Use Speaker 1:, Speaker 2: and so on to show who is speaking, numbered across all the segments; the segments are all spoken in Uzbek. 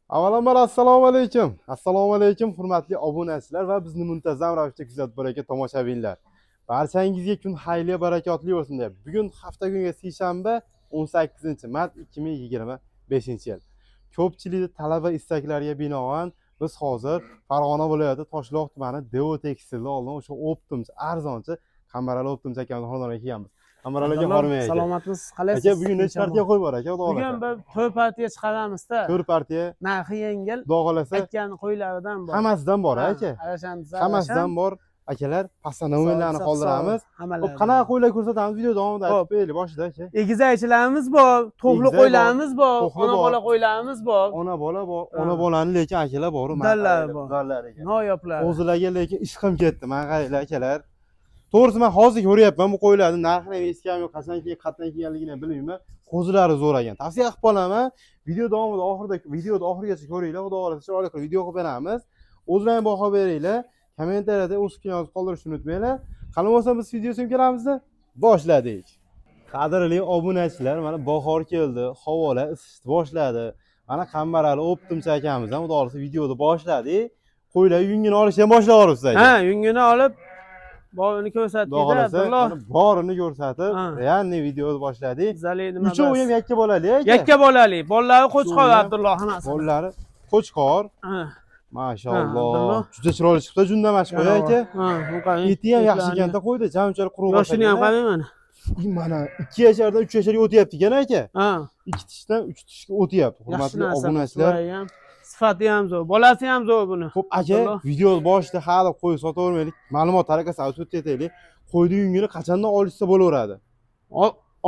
Speaker 1: Avvalambor assalomu alaykum. Assalomu alaykum hurmatli obunachilar va bizni muntazam ravishda kuzatib borayotgan tomoshabinlar. Barchangizga kun xayrli barakotli bo'lsin deb. Bugun hafta kuniga seshanba 18-mart 2025-yil. Ko'pchilik talab va istaklariga binoan biz hozir Farg'ona viloyati Toshloq tumani Devo tekstilda oldin o'sha optimchi, arzonchi Qamarali optimchi akamizning xonadoniga kelganmiz. Qamarali aka hormang.
Speaker 2: Salomatmisiz, qalaysiz?
Speaker 1: Aka bugun necha partiya qo'yib bor aka?
Speaker 2: Bugun biz 4 partiya chiqaramizda.
Speaker 1: 4 partiya.
Speaker 2: Narxi yengil.
Speaker 1: Xudo xolasa
Speaker 2: Akani qo'ylaridan bor.
Speaker 1: Hammasidan bor aka. Hammasidan bor. Akalar, pastda nomerlarni qoldiramiz. Xo'p, qanaqa qo'ylar ko'rsatamiz video davomida aytib beraylik boshida aka.
Speaker 2: Egizakchilarimiz bor, to'qli qo'ylarimiz bor, ona bola qo'ylarimiz bor.
Speaker 1: Ona bola bor, ona bolani lekin akalar bor,
Speaker 2: Dallari bor.
Speaker 1: Dallari ekan.
Speaker 2: Noyoblar.
Speaker 1: O'zlariga lekin ishqim ketdi. Men qaranglar akalar. To'g'risi men hozir ko'ryapman bu qo'ylarning narxini eskami yo'q, qachon kelganligini bilmayman. Qo'zilari zo'r ekan. Tavsiya qilib qolaman. Video davomida videoni oxirigacha ko'ringlar. Xudo xolasa chiroyli qilib video qilib beramiz. O'zlaring baho beringlar. Kommentariyada o'z fikringizni qoldirishni unutmanglar. Qani bo'lsa biz videosiga kiramizda boshladik. Qadrli obunachilar, mana bahor keldi, havolar isishni boshladi. Mana Qamarali optimchi akamiz ham xudo xolasa videoni boshladik. Qo'ylar yungini olishdan boshlab yuboribsiz aka.
Speaker 2: Ha, yungini olib borini ko'rsatdik-da, Abdulloh.
Speaker 1: Borini ko'rsatib, ya'ni videoni boshladik.
Speaker 2: Zalinima.
Speaker 1: Uchovi ham yakka bolali aka.
Speaker 2: Yakka bolali. Bolalari qo'chqor Abdulloh hammasi.
Speaker 1: Bolalari qo'chqor. Mashaalloh. Juda chiroyli chiqdi, jundamash qo'y aka. Eti ham yaxshi ekanda qo'ydi, jamchalik quruq bo'lsa.
Speaker 2: Yoshini ham qarang mana.
Speaker 1: Mana 2 yashardan 3 yasharga o'tyapti ekan aka. 2 tishdan 3 tishga o'tyapti. Hurmatli obunachilar.
Speaker 2: Sifati ham zo'r, bolasi ham zo'r buni.
Speaker 1: Xo'p aka, video boshida hali qo'y sotavermaylik. Ma'lumot tarakasi aytib o'taylik. Qo'yni yungini qachondan olishsa bo'laveradi?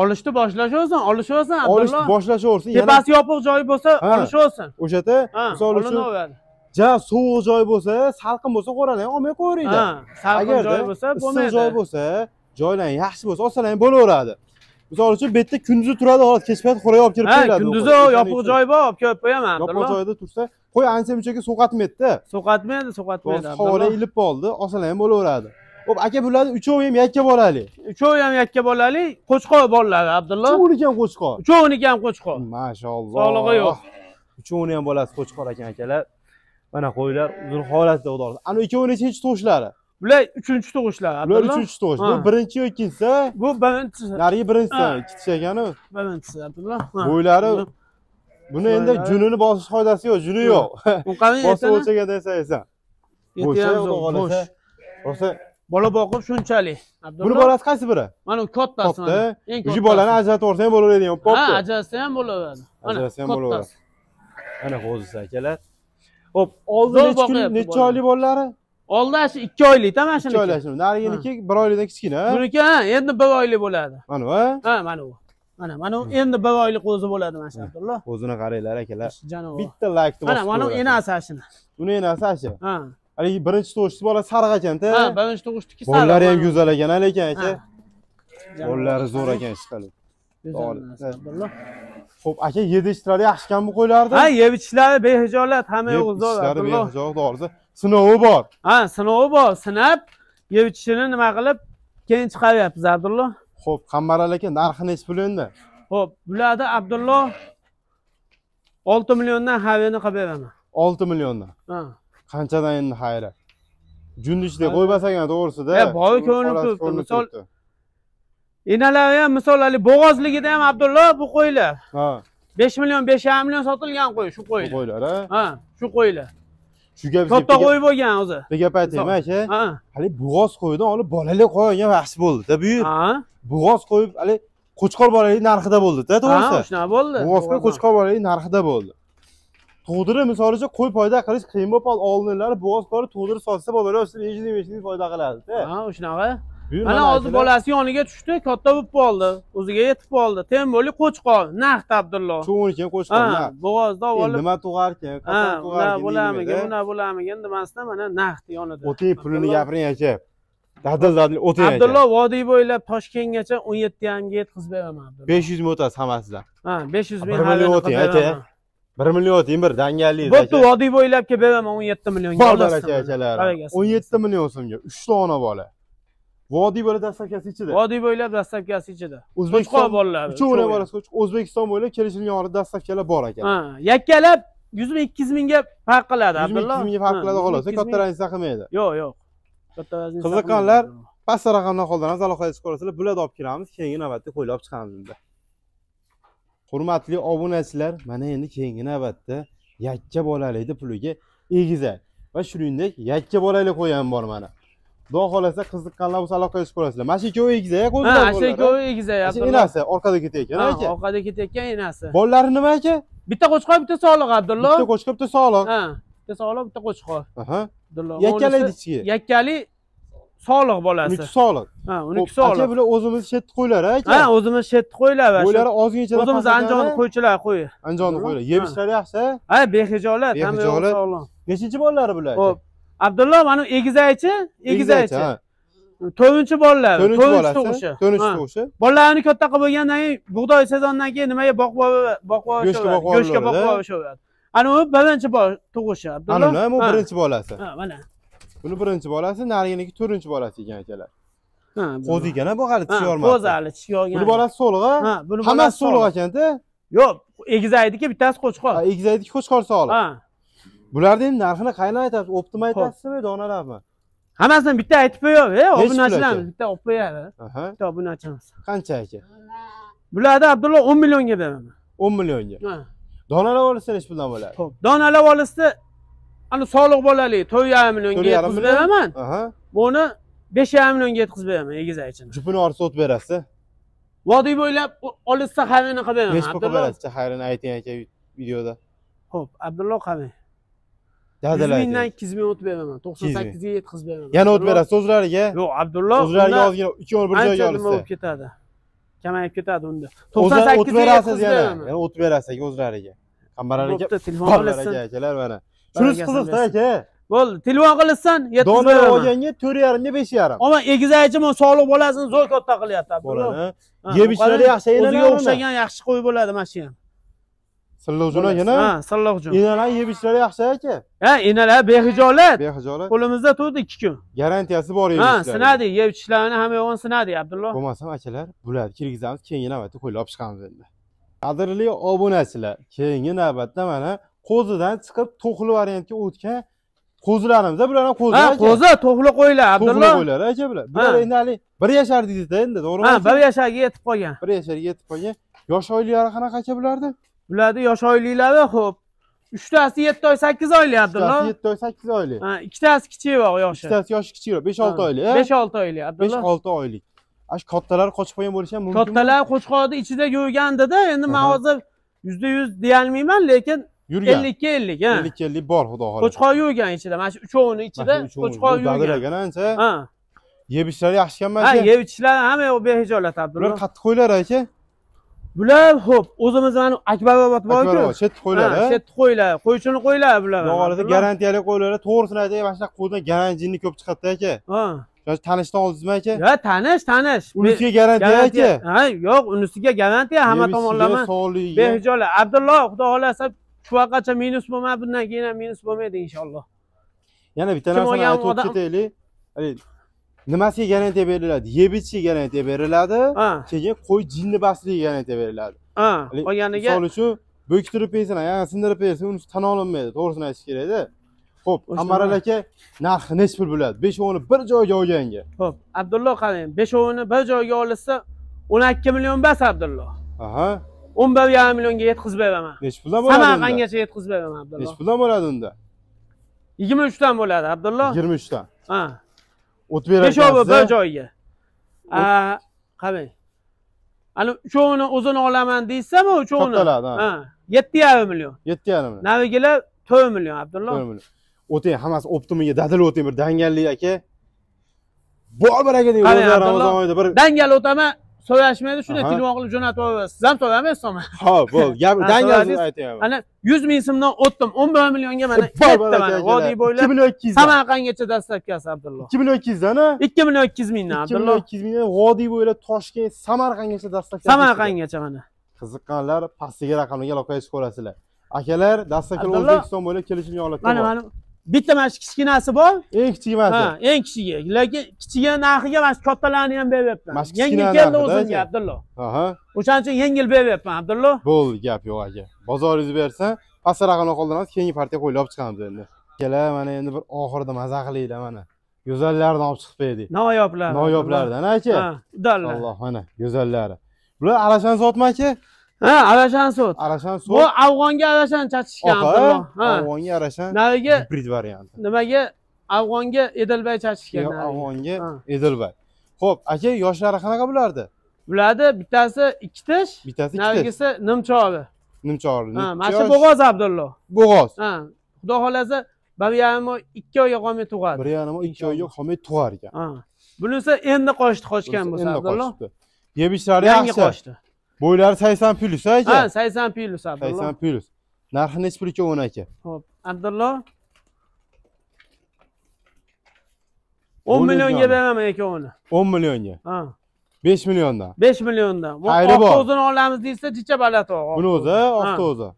Speaker 2: Olishni boshlashaversin, olishaversin Abdulloh.
Speaker 1: Olishni boshlashaversin.
Speaker 2: Tepasi yopiq joy bo'lsa, olishaversin.
Speaker 1: O'shada misol uchun ja sovuq joy bo'lsa, salqin bo'lsa qo'ralang, olmay qo'yinglar.
Speaker 2: Salqin joy bo'lsa bo'lmaydi.
Speaker 1: Issiq joy bo'lsa, joylar yaxshi bo'lsa, olsalar bo'laveradi. Misol uchun bu yerda kunduzi turadi, hozir kech payt qo'ray olib kirib keladi.
Speaker 2: Kunduzi yopiq joy bor, olib kelib qo'yaman.
Speaker 1: Yopiq joyda tursa, qo'y ancha munchaga sovqatmaydi-da.
Speaker 2: Sovqatmaydi.
Speaker 1: Havoda ilib qoldi, olsalar ham bo'laveradi. Xo'p, aka bularning uchovi ham yakka bolali.
Speaker 2: Uchovi ham yakka bolali, qo'chqor bolalari Abdulloh.
Speaker 1: Uchovniki ham qo'chqor.
Speaker 2: Uchovniki ham qo'chqor.
Speaker 1: Mashaalloh.
Speaker 2: Sog'lig'i yo'q.
Speaker 1: Uchovni ham bolasi qo'chqor ekan akalar. Mana qo'ylar uzun holatda xudo xolasa. Ana ikkovini nechinchi tug'ishlari?
Speaker 2: Bular 3-chi tug'ishlar Abdulloh.
Speaker 1: Bular 3-chi tug'ish. Bu birinchi yo ikkinchisi?
Speaker 2: Bu birinchisi.
Speaker 1: Narigi birinchisi, ikkita ekanu.
Speaker 2: Birinchisi Abdulloh.
Speaker 1: Bo'ylari buni endi junini bosish qoidasi yo'q, juni yo'q.
Speaker 2: U qani
Speaker 1: bosib o'lchagan desaysan.
Speaker 2: Bo'sh.
Speaker 1: Rosa
Speaker 2: bola boqib shunchalik. Abdulloh.
Speaker 1: Buni bolasi qaysi biri?
Speaker 2: Mana u kattasi mana.
Speaker 1: Eng kattasi. Uji bolani ajratib o'rsa ham bo'laveradi ham, popdi.
Speaker 2: Ha, ajratsa ham bo'laveradi.
Speaker 1: Ajratsa ham bo'laveradi. Ana qo'zisi akalar. Xo'p, oldin necha oylik bolalari?
Speaker 2: Oldi shu 2 oylik-da mana shuniki.
Speaker 1: 2 oylik. Nariginiki 1 oylikdan kichkina.
Speaker 2: Buniki endi 1 oylik bo'ladi.
Speaker 1: Mana u?
Speaker 2: Ha, mana u. Mana u endi 1 oylik qo'zi bo'ladi mana shu Abdulloh.
Speaker 1: Qo'zini qaranglar akalar.
Speaker 2: Janob.
Speaker 1: Bitta laykni bosib.
Speaker 2: Mana u enasi ashina.
Speaker 1: Buni enasi ashi.
Speaker 2: Ha.
Speaker 1: Haligi birinchi tug'ishchi bola sariq ekan-da.
Speaker 2: Ha, birinchi tug'ishniki sariq.
Speaker 1: Bolalari ham go'zal ekan, lekin aka. Bolalari zo'r ekan ishqilib.
Speaker 2: Abdulloh.
Speaker 1: Xo'p, aka yedishlari yaxshi-kan bu qo'ylardi?
Speaker 2: Ha, yebichlari behijolat, hamma yo'q zo'r Abdulloh.
Speaker 1: Behijolat to'g'risi. Sinovi bor.
Speaker 2: Ha, sinovi bor. Sinab, yebichini nima qilib keyin chiqaryapmiz Abdulloh.
Speaker 1: Xo'p, Qamarali aka narxi necha pul endi?
Speaker 2: Xo'p, bularda Abdulloh 6 milliondan xaridni qilib beraman.
Speaker 1: 6 milliondan.
Speaker 2: Ha.
Speaker 1: Qanchadan endi xayri? Jundishda qo'ymasagan to'g'risida.
Speaker 2: Bor ko'rinib turibdi. Misol enalari ham misol ali bo'g'ozligida ham Abdulloh bu qo'ylar.
Speaker 1: Ha.
Speaker 2: 5 million, 5,5 million sotilgan qo'y, shu qo'ylar.
Speaker 1: Qo'ylar,
Speaker 2: ha? Shu qo'ylar.
Speaker 1: Shu gap
Speaker 2: katta qo'y bo'lgan o'zi.
Speaker 1: Bu gap aytaymi aka? Ha. Hali bo'g'oz qo'ydan olib bolali qo'ygan yaxshi bo'ldi-da bu.
Speaker 2: Ha.
Speaker 1: Bo'g'oz qo'yib hali qo'chqor bolali narxida bo'ldi-da, to'g'risi.
Speaker 2: Ha, shunaqa bo'ldi.
Speaker 1: Bo'g'oz qo'y qo'chqor bolali narxida bo'ldi. Tug'dirib misol uchun qo'y foyda qilish qiyin bo'lib qoldi. Oldinlari bo'g'oz qo'yni tug'dirib sotsa bolalar o'sib 500 foyda qiladi-da.
Speaker 2: Ha, shunaqa. Mana hozir bolasi yoniga tushdi, katta bo'lib qoldi. O'ziga yetib qoldi. Tembo'li qo'chqor, naqd Abdulloh.
Speaker 1: Cho'niki qo'chqor.
Speaker 2: Ha, bo'g'ozda olib.
Speaker 1: Nima tug'arkan, qanday tug'arkan?
Speaker 2: Buna bo'lamigan demasdan mana naqd yonida.
Speaker 1: O'tay pulini gapiring aka. Dadil o'tay aka.
Speaker 2: Abdulloh vodiy bo'ylab Toshkentgacha 17,5 ga yetkazib beraman Abdulloh.
Speaker 1: 500 ming o'tasiz hammasidan.
Speaker 2: Ha, 500 ming
Speaker 1: xaridni qilib beraman. 1 million o'ting bir dangallik.
Speaker 2: Bo'pti, vodiy bo'ylabga beraman 17 millionga.
Speaker 1: Bor akalar. 17 million so'mga 3 dona bola. Vodiy bo'ylab dastlabkasi ichida.
Speaker 2: Vodiy bo'ylab dastlabkasi ichida.
Speaker 1: O'zbekiston
Speaker 2: bolalari.
Speaker 1: Uchovini bolasi O'zbekiston bo'ylab kelishilgan orada dastlabkalar bor ekan.
Speaker 2: Ha, yakkalab 100 ming 200 mingga farq qiladi
Speaker 1: 100 ming
Speaker 2: Abdullo.
Speaker 1: 200 mingga farq qiladi xolos. Katta razniya qilmaydi.
Speaker 2: Yo'q. Katta razniya.
Speaker 1: Qiziqqanlar past raqamdan qo'ldanasiz aloqaga chiqib ko'rasizlar. Bularni olib kiramiz, keyingi navbatda qo'yib olib chiqamiz endi. Hurmatli obunachilar, mana endi keyingi navbatda yakka bolalikni puliga egizak va shuningdek yakka bolalik qo'ygan bor mana. Xudo xolasa qiziqqanlar bo'lsa aloqaga chiqib ko'rasizlar. Mana shu ikkovi egizak qo'ydilar.
Speaker 2: Ha, shu ikkovi egizak Abdullo.
Speaker 1: Enasi orqada ketayotgan aka.
Speaker 2: Orqada ketayotgan enasi.
Speaker 1: Bolalari nima aka?
Speaker 2: Bitta qo'chqor, bitta soliq Abdullo.
Speaker 1: Bitta qo'chqor, bitta soliq.
Speaker 2: Ha, bitta soliq, bitta qo'chqor.
Speaker 1: Aha.
Speaker 2: Abdullo.
Speaker 1: Yakkalik ichiga.
Speaker 2: Yakkali soliq bolasi.
Speaker 1: Uniki soliq.
Speaker 2: Ha, uniki soliq.
Speaker 1: Aka bular o'zimiz shetni qo'ylar aka.
Speaker 2: Ha, o'zimiz shetni qo'ylar va
Speaker 1: Qo'ylari ozgincha
Speaker 2: o'zimiz Anjonni qo'ychilar qo'yi.
Speaker 1: Anjonni qo'ylar. Yeb ishlari yaxshi.
Speaker 2: Ha, behijolat, hamma sog'lom.
Speaker 1: Nechinchi bolalari bular?
Speaker 2: Xo'p. Abdullo, mana egizakchi. 4-chi bolalar, 4-chi tug'ishi.
Speaker 1: 4-chi tug'ishi.
Speaker 2: Bolalarni katta qilib bo'lgandan keyin bug'doy sezondan keyin nimaga boqib go'shtga boqib o'shaveradi. Ana u birinchi tug'ishi Abdullo.
Speaker 1: Ana bu birinchi bolasi.
Speaker 2: Ha, mana.
Speaker 1: Buni birinchi bolasi, nariginiki 4-chi bolasi ekan akalar.
Speaker 2: Ha,
Speaker 1: qo'zi ekan bu hali tishi yormadi.
Speaker 2: Qo'zi hali tishi yorgan.
Speaker 1: Buni bolasi soliq a?
Speaker 2: Ha, buni
Speaker 1: hammasi soliq ekan-da.
Speaker 2: Yo'q, egizakniki bittasi qo'chqor.
Speaker 1: Ha, egizakniki qo'chqor soliq.
Speaker 2: Ha.
Speaker 1: Bularni endi narxini qayerdan aytasiz? Optima aytasizmi, donalarmi?
Speaker 2: Hammasini bitta aytib qo'yib, obunachilarimiz bitta olib qo'yadi.
Speaker 1: Aha.
Speaker 2: Bitta obunachimiz.
Speaker 1: Qancha aka?
Speaker 2: Bularda Abdullo 10 millionga beraman.
Speaker 1: 10 millionga.
Speaker 2: Ha.
Speaker 1: Donalar olsa necha puldan bo'ladi?
Speaker 2: Xo'p, donalar olsa ana soliq bolali 4,5 millionga yetkazib beraman.
Speaker 1: Aha.
Speaker 2: Buni 5,5 millionga yetkazib beraman egizakchini.
Speaker 1: Jupini orsa o't berasiz.
Speaker 2: Vodiy bo'ylab olsa xarini qilib beraman.
Speaker 1: Necha pul qilib berasiz? Xayrini ayting aka videoda.
Speaker 2: Xo'p, Abdullo qani? 100 mingdan 200 ming o't beraman. 98 ga yetkazib beraman.
Speaker 1: Yana o't berasiz o'zlariga?
Speaker 2: Yo'q, Abdullo.
Speaker 1: O'zlariga ozgina 2 bir joyga olsa.
Speaker 2: Nima bo'lib ketadi? Kamayib ketadi unda.
Speaker 1: 98 ga berasiz yana. Yana o't berasiz o'zlariga. Qambarlarga
Speaker 2: telefon qilasan.
Speaker 1: Akalar mana. Shunisi qiziqda aka.
Speaker 2: Bo'ldi, telefon qilasan, yetkazib
Speaker 1: beraman.
Speaker 2: beraman.
Speaker 1: Olganga 4,5 ga 5,5.
Speaker 2: Ammo egizakchi men soliq bolasini zo'r katta qilyapti Abdullo.
Speaker 1: Yeb ishlari yaxshi enalar.
Speaker 2: O'ziga o'xshagan yaxshi qo'y bo'ladi mana shu ham.
Speaker 1: Silloqjuna yana?
Speaker 2: Ha, silloqjun.
Speaker 1: Enalar yeb ishlari yaxshi aka.
Speaker 2: Ha, enalar behijolat.
Speaker 1: Behijolat.
Speaker 2: Qo'limizda turdi 2 kun.
Speaker 1: Garantiyasi bor yeb ishlari.
Speaker 2: Ha, sinadi, yeb ishlarini hamma yo'g'ini sinadi Abdullo.
Speaker 1: Bo'lmasam akalar, bularni kirgizamiz, keyingi navbatda qo'yib olib chiqamiz endi. Qadrli obunachilar, keyingi navbatda mana qo'zidan chiqib to'qli variantga o'tgan qo'zilarimiz, bular ham qo'zi aka.
Speaker 2: Ha, qo'zi, to'qli qo'ylar Abdullo.
Speaker 1: To'qli qo'ylar aka bular. Bular endi hali 1 yashar dedingiz-da endi, to'g'rimi?
Speaker 2: Ha, 1 yasharga yetib qolgan.
Speaker 1: 1 yasharga yetib qolgan. Yosh oyliklari qanaqa aka bularni?
Speaker 2: Bularni yosh oyliklari xo'p. 3tasi 7 oy 8 oylik Abdullo.
Speaker 1: 7 oy 8 oylik.
Speaker 2: Ha, 2tasi kichikroq yoshi.
Speaker 1: 2tasi yoshi kichikroq, 5-6 oylik.
Speaker 2: 5-6 oylik Abdullo.
Speaker 1: 5-6 oylik. Ash kattalar qochib qolgan bo'lishi ham mumkin.
Speaker 2: Kattalar qo'chqorni ichida yurganda-da, endi men hozir %100 deya olmayman, lekin 50-50 ha.
Speaker 1: 50-50 bor, xudo xohlasa.
Speaker 2: Qo'chqor yurgan ichida, mana shu uchovini ichida qo'chqor yurgan.
Speaker 1: Dadiragan ancha.
Speaker 2: Ha.
Speaker 1: Yeb ishlari yaxshi ekanmi
Speaker 2: Ha,
Speaker 1: aka?
Speaker 2: yeb ishlari hamma yo'q behijolat Abdullo.
Speaker 1: Bular qattiq qo'ylar aka.
Speaker 2: Bular xo'p, o'zimiz mana Akbarobod bor-ku.
Speaker 1: Chet qo'ylar, ha?
Speaker 2: Chet qo'ylar, qo'ychini qo'ylar bular.
Speaker 1: Yo'g'olida garantiyali qo'ylar, to'g'risini aytay, mana shunaqa qo'ydan garantiyni ko'p chiqadi aka.
Speaker 2: Ha.
Speaker 1: Yo'q, tanishdan oldingizmi aka?
Speaker 2: Yo'q, tanish.
Speaker 1: Unisiga garantiya aka.
Speaker 2: Ha, yo'q, unisiga garantiya hamma tomonlama. Behijolat. Abdullo, xudo xolasa shu vaqtgacha minus bo'lmadi, bundan keyin ham minus bo'lmaydi inshaalloh.
Speaker 1: Yana bitta narsani aytib ketaylik. Nimasiga garantiya beriladi? Yeb ichishga garantiya beriladi. Keyin qo'y jinni basligiga garantiya beriladi.
Speaker 2: Ha, qolganiga.
Speaker 1: Misol uchun bo'ktirib bersan, yana sindirib bersan, uni tan olinmaydi. To'g'risini aytish kerak-da. Xo'p, Qamaral aka narxi necha pul bo'ladi? 5-ovini bir joyga olganga.
Speaker 2: Xo'p, Abdullo qarang, 5-ovini bir joyga olsa 12 million bas Abdullo.
Speaker 1: Aha.
Speaker 2: 11,5 millionga yetkazib beraman.
Speaker 1: Necha puldan bo'ladi?
Speaker 2: Samarqandgacha yetkazib beraman Abdullo.
Speaker 1: Necha puldan bo'ladi unda?
Speaker 2: 23 dan bo'ladi Abdullo.
Speaker 1: 23 dan.
Speaker 2: Ha.
Speaker 1: O't berasiz.
Speaker 2: 5 bir joyga. Qarang. Ana uchovini o'zini olaman deysam-ku, uchovini. Ha. 7,5 million.
Speaker 1: 7,5 million.
Speaker 2: Navigilar 4 million Abdullo.
Speaker 1: 4 million. O'ting hammasi optimiga dadil o'ting bir dangallik aka. Bor bir aka deydi Ramazon oyida bir
Speaker 2: dangal o'taman. So'rashmaydi, shunday telefon qilib jo'natib yuborasiz. Siz ham so'ramaysizmi?
Speaker 1: Ha, bo'l. Gap dangal aytayapman.
Speaker 2: Ana 100 ming so'mdan o'tdim, 11 millionga mana ketdi mana. Vodiy bo'ylab
Speaker 1: 2 million 200.
Speaker 2: Samarqandgacha dastlabkasi Abdullo.
Speaker 1: 2 million 200 dan, ha?
Speaker 2: 2 million 200 mingdan Abdullo.
Speaker 1: 2 million 200 mingdan Vodiy bo'ylab Toshkent, Samarqandgacha dastlabkasi.
Speaker 2: Samarqandgacha mana.
Speaker 1: Qiziqqanlar pastdagi raqamga aloqa qilib ko'rasizlar. Akalar, dastlabki O'zbekiston bo'ylab kelishim yo'qlar.
Speaker 2: Mana bitta mana shu kichkinasi bor.
Speaker 1: Eng kichigi emas.
Speaker 2: Ha, eng kichigi. Lekin kichigi narxiga mana shu kattalarni ham beryapman. Yengil keldi o'zimga Abdullo.
Speaker 1: Aha.
Speaker 2: O'shaning uchun yengil beryapman Abdullo.
Speaker 1: Bo'ldi, gap yo'q aka. Bozoringiz bersa, pastarog'ini qoldiramiz, keyingi partiya qo'ylab chiqamiz endi. Kelar, mana endi bir oxirida maza qilaylar mana. Go'zallarni olib chiqib berdik.
Speaker 2: Noyoblar.
Speaker 1: Noyoblardan aka.
Speaker 2: Ha, udallar.
Speaker 1: Alloh, mana go'zallari. Bular arashan sotmi aka?
Speaker 2: Ha, arashan sot.
Speaker 1: Arashan sot.
Speaker 2: Bu afg'onga arashan chachishgan Abdulloh. Ha.
Speaker 1: Afg'onga arashan.
Speaker 2: Nariga
Speaker 1: hibrid varianti.
Speaker 2: nimaga afg'onga Edilbay chachishgan.
Speaker 1: Afg'onga Edilbay. Xo'p, aka yoshlari qanaqa bulardi?
Speaker 2: Bulardi bittasi 2 tish,
Speaker 1: bittasi 2 tish.
Speaker 2: narigisi nimchori.
Speaker 1: Nimchori.
Speaker 2: Ha, mana shu bo'g'oz Abdulloh.
Speaker 1: Bo'g'oz.
Speaker 2: Ha, xudo xolasa 1,5 oyga qolmay tug'adi.
Speaker 1: 1,5 oyga qolmay tug'ar ekan.
Speaker 2: Ha. Bunisi endi qochgan bo'lsa Abdulloh.
Speaker 1: Yeb ishlari
Speaker 2: yangi qochdi.
Speaker 1: Bo'ylari 80 plus aka.
Speaker 2: Ha, 80 plus Abdulloh.
Speaker 1: 80 plus. Narxi nechi pul ekan aka?
Speaker 2: Xo'p, Abdulloh 10 millionga beraman aka uni.
Speaker 1: 10 millionga.
Speaker 2: Ha.
Speaker 1: 5 milliondan.
Speaker 2: 5 milliondan. Bu o'zini olamiz deysa, jicha balat o.
Speaker 1: Buni o'zi, oqta o'zi.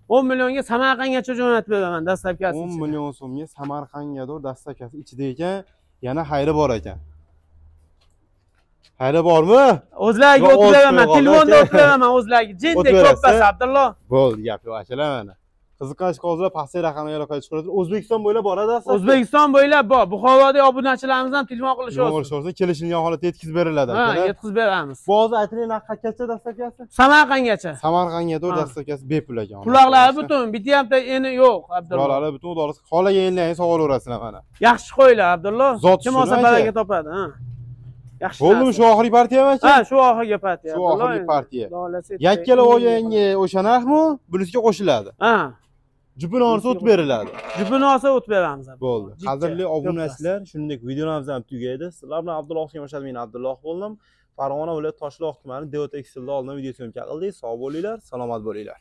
Speaker 2: 10 millionga Samarqandgacha jo'natib beraman dastlabkasi.
Speaker 1: 10 million so'mga Samarqandga dastlabkasi ichida ekan, yana xayri bor ekan. Xayri bormi?
Speaker 2: O'zlariga o'tib beraman, telefonda o'tib beraman o'zlariga. Jindek ko'pasi Abdulloh.
Speaker 1: Bo'ldi, gap yo'q akalar mana. Qiziqarli hozir pastiy raqamga aloqa chiqaradi. O'zbekiston bo'ylab boradi aslida.
Speaker 2: O'zbekiston bo'ylab bor. Buxorodagi obunachilarimiz ham telefon qilishadi.
Speaker 1: Kelishilgan holatda yetkazib beriladi
Speaker 2: akalar. Ha, yetkazib beramiz.
Speaker 1: Bu hozir aytgan narx qanchacha dastlabkasi?
Speaker 2: Samarqandgacha.
Speaker 1: Samarqandga dastlabkasi bepul ekan.
Speaker 2: Quloqlari butun, bitta ham eni yo'q Abdulloh.
Speaker 1: Quloqlari butun, xudosi xolaganlaringiz sog' bo'laverasizlar mana.
Speaker 2: Yaxshi qo'ylar Abdulloh. Kim olsa baraka topadi, ha. Yaxshi.
Speaker 1: Bo'ldimi shu oxirgi partiyami aka?
Speaker 2: Ha, shu oxirgi partiya.
Speaker 1: Shu oxirgi partiya. Yakkala olganga o'sha narxmi? Bunisiga qo'shiladi.
Speaker 2: Ha.
Speaker 1: Jupini olsa o't beriladi.
Speaker 2: Jupini olsa o't beramiz.
Speaker 1: Bo'ldi. Qadrli obunachilar, shuningdek videolarimiz ham tugaydi. Sizlar bilan Abdulloh Kemashad, men Abdulloh bo'ldim. Farg'ona viloyati Toshloq tumani Devo tekstilda oldin video syomka qildik. Sog' bo'linglar, salomat bo'linglar.